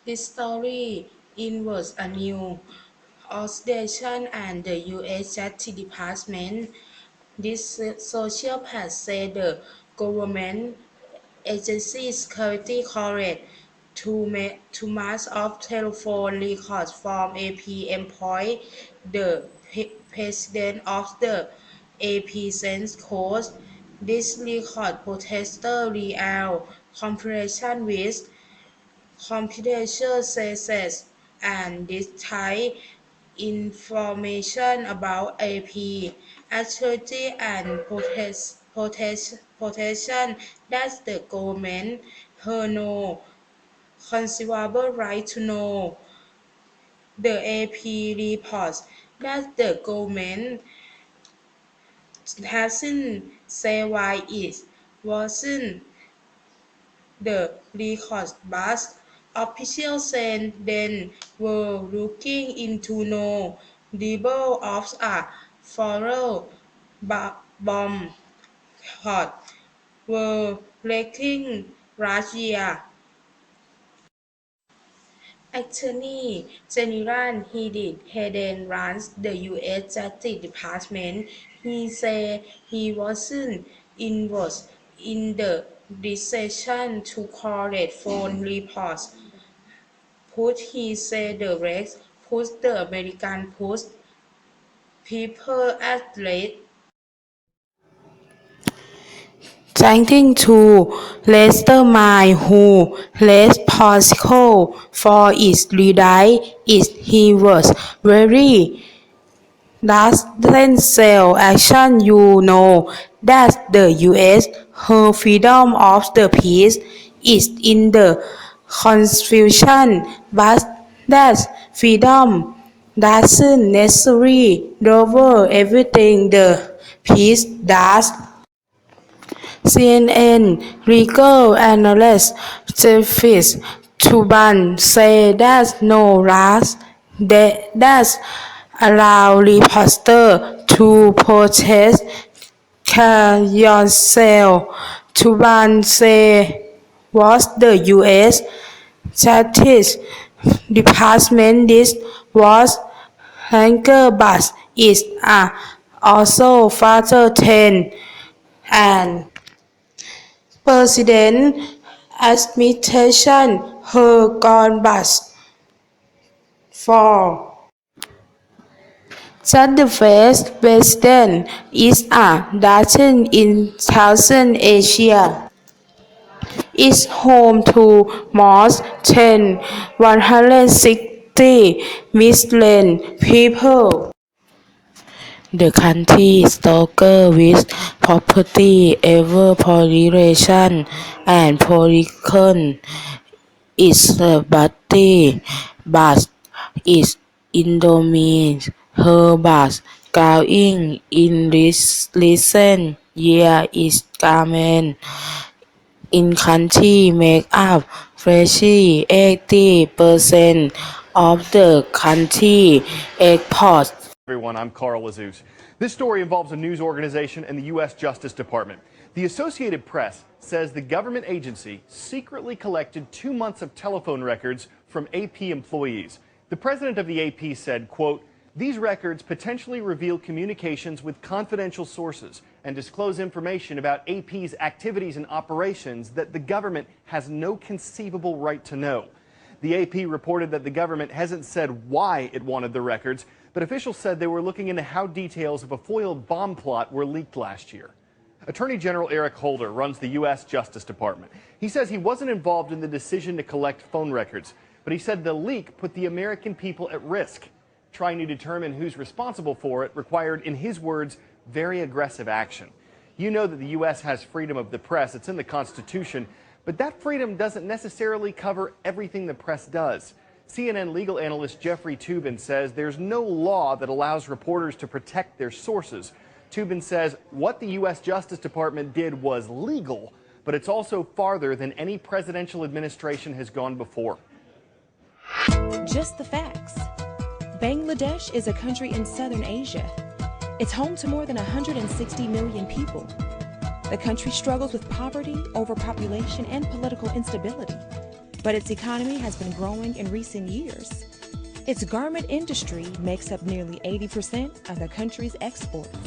This story involves a new organization and the U.S. Justice Department. This social path said the government agency security correct to mass of telephone records from AP employee. The president of the AP sends codes. This record protester real comparison with computational success and this type information about AP activity and protection that the government has no conceivable right to know. The AP reports that the government hasn't said why it wasn't the records but officials said they were looking into no label of a foreign bomb threat were wrecking Russia. Attorney General Hayden runs the U.S. Justice Department. He said he wasn't involved in the decision to collect phone reports. Put he said the rest put the American post people at risk. Thanking to Mastermind who raised possible for its redict is he was very sell action that the US her freedom of the peace is in the constitution but that freedom doesn't necessarily cover everything the peace does. CNN legal analyst Jeffrey Tuban said that no laws that allow reporters to protest yourself. Tuban said was the U.S. Justice Department this was anger but is also further 10 and President administration her gone bust for that the first president is a nation in Southern Asia. Is home to more than 160 million people. The country struggles with poverty, overpopulation, and political instability, but its economy has growing in recent years. Its garment in country make up roughly 80% of the country exports. Everyone, I'm Carl Lazouz. This story involves a news organization and the U.S. Justice Department. The Associated Press says the government agency secretly collected 2 months of telephone records from AP employees. The president of the AP said, quote, "These records potentially reveal communications with confidential sources and disclose information about AP's activities and operations that the government has no conceivable right to know." The AP reported that the government hasn't said why it wanted the records, but officials said they were looking into how details of a foiled bomb plot were leaked last year. Attorney General Eric Holder runs the U.S. Justice Department. He says he wasn't involved in the decision to collect phone records, but he said the leak put the American people at risk. Trying to determine who's responsible for it required, in his words, very aggressive action. You know that the U.S. has freedom of the press. It's in the Constitution, but that freedom doesn't necessarily cover everything the press does. CNN legal analyst Jeffrey Toobin says there's no law that allows reporters to protect their sources. Toobin says what the U.S. Justice Department did was legal, but it's also farther than any presidential administration has gone before. Just the facts. Bangladesh is a country in southern Asia. It's home to more than 160 million people. The country struggles with poverty, overpopulation, and political instability. but its economy has been growing in recent years. Its garment industry makes up nearly 80% of the country's exports.